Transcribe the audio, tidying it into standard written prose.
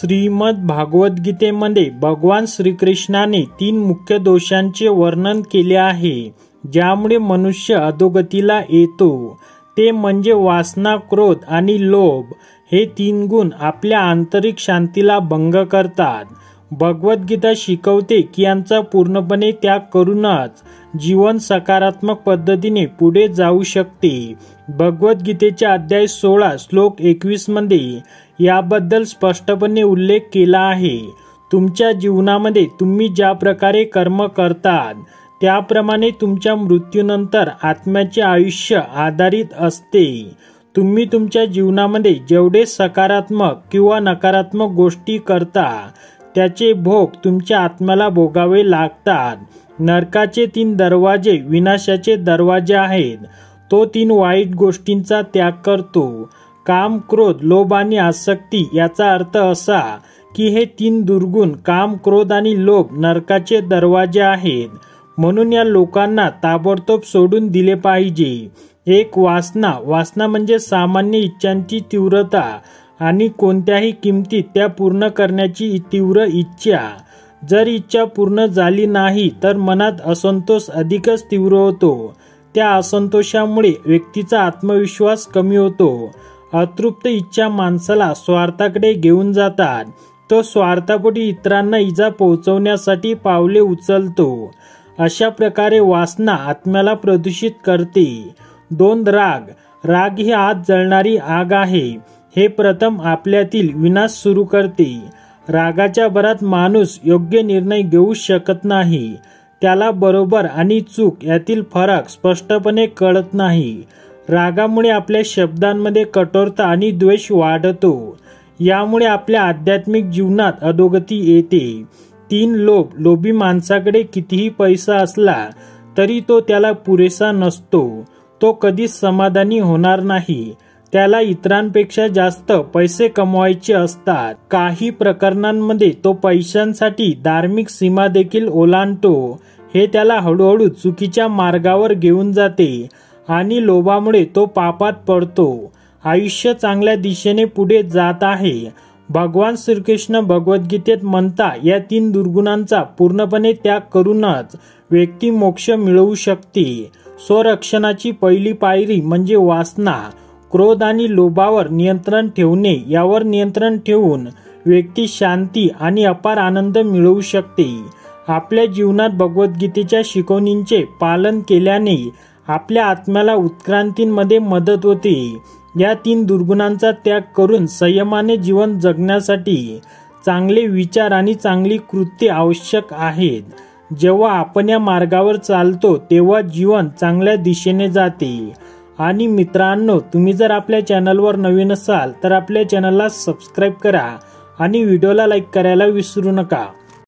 श्रीमद भागवत गीतेमध्ये भगवान श्रीकृष्णाने 3 मुख्य दोषांचे वर्णन केले आहे ज्यामुळे मनुष्य अधोगतीला येतो। ते म्हणजे वासना, क्रोध आणि लोभ। हे 3 गुण आपल्या आंतरिक शांतीला भंग करतात। भगवद्गीता शिकवते की यांचा पूर्णपणे त्याग करूनच जीवन सकारात्मक पद्धतीने पुढे जाऊ शकते। भगवद्गीतेच्या अध्याय 16 श्लोक 21 मध्ये याबद्दल स्पष्टपणे उल्लेख केला आहे। तुमच्या जीवनामध्ये तुम्ही ज्या प्रकारे कर्म करतात त्याप्रमाणे तुमच्या मृत्यूनंतर आत्म्याचे आयुष्य आधारित असते। तुम्ही तुमच्या जीवनामध्ये जेवढे सकारात्मक किंवा नकारात्मक गोष्टी करता त्याचे भोग तुमच्या आत्म्याला भोगावे लागतात। नरकाचे 3 दरवाजे विनाशाचे दरवाजे आहेत। तो 3 वाईट गोष्टींचा त्याग करतो। काम, क्रोध, लोभ आणि आसक्ती याचा अर्थ असा की हे 3 दुर्गुण काम, क्रोध आणि लोभ नरकाचे दरवाजे आहेत। म्हणून या लोकांना ताबडतोब सोडून दिले पाहिजे। एक वासना म्हणजे सामान्य इच्छांची तीव्रता आणि कोणत्याही किमतीत त्या पूर्ण करण्याची तीव्र इच्छा। जर इच्छा पूर्ण झाली नाही तर मनात असंतोष अधिकच तीव्र होतो। त्या असंतोषामुळे व्यक्तीचा आत्मविश्वास कमी होतो। अतृप्त इच्छा माणसाला स्वार्थाकडे घेऊन जातात। तो स्वार्थापोटी इतरांना इजा पोहोचवण्यासाठी पावले उचलतो। अशा प्रकारे वासना आत्म्याला प्रदूषित करते। 2 राग ही आत जळणारी आग आहे। हे प्रथम आपल्यातील विनाश सुरू करते। रागाच्या भरात माणूस योग्य निर्णय घेऊ शकत नाही। त्याला बरोबर आणि चूक यातील फरक स्पष्टपणे कळत नाही। रागामुळे आपल्या शब्दांमध्ये कठोरता आणि द्वेष वाढतो। यामुळे आपल्या आध्यात्मिक जीवनात अधोगती येते। 3 लोभी माणसाकडे कितीही पैसा असला तरी तो त्याला पुरेसा नसतो। तो कधीच समाधानी होणार नाही। त्याला इतरांपेक्षा जास्त पैसे कमवायचे असतात। काही प्रकरणांमध्ये तो पैशांसाठी धार्मिक सीमा देखील ओलांडतो। हे त्याला हळूहळू चुकीच्या मार्गावर घेऊन जाते आणि लोभामुळे तो पापात पडतो। आयुष्य चांगल्या दिशेने पुढे जात आहे। भगवान श्रीकृष्ण भगवद्गीतेत म्हणतात या 3 दुर्गुणांचा पूर्णपणे त्याग करूनच व्यक्ती मोक्ष मिळवू शकते। स्वरक्षणाची पहिली पायरी म्हणजे वासना, क्रोध आणि लोभावर नियंत्रण ठेवणे। यावर नियंत्रण ठेवून व्यक्ती शांती आणि अपार आनंद मिळवू शकते। आपल्या जीवनात भगवद्गीतेच्या शिकवणींचे पालन केल्याने आपल्या आत्म्याला उत्क्रांतीमध्ये मदत होते। या 3 दुर्गुणांचा त्याग करून संयमाने जीवन जगण्यासाठी चांगले विचार आणि चांगली कृत्ये आवश्यक आहेत। जेव्हा आपण या मार्गावर चालतो तेव्हा जीवन चांगल्या दिशेने जाते। आणि मित्रांनो, तुम्ही जर आपल्या चॅनलवर नवीन असाल तर आपल्या चॅनलला सबस्क्राईब करा आणि व्हिडिओला लाईक करायला विसरू नका।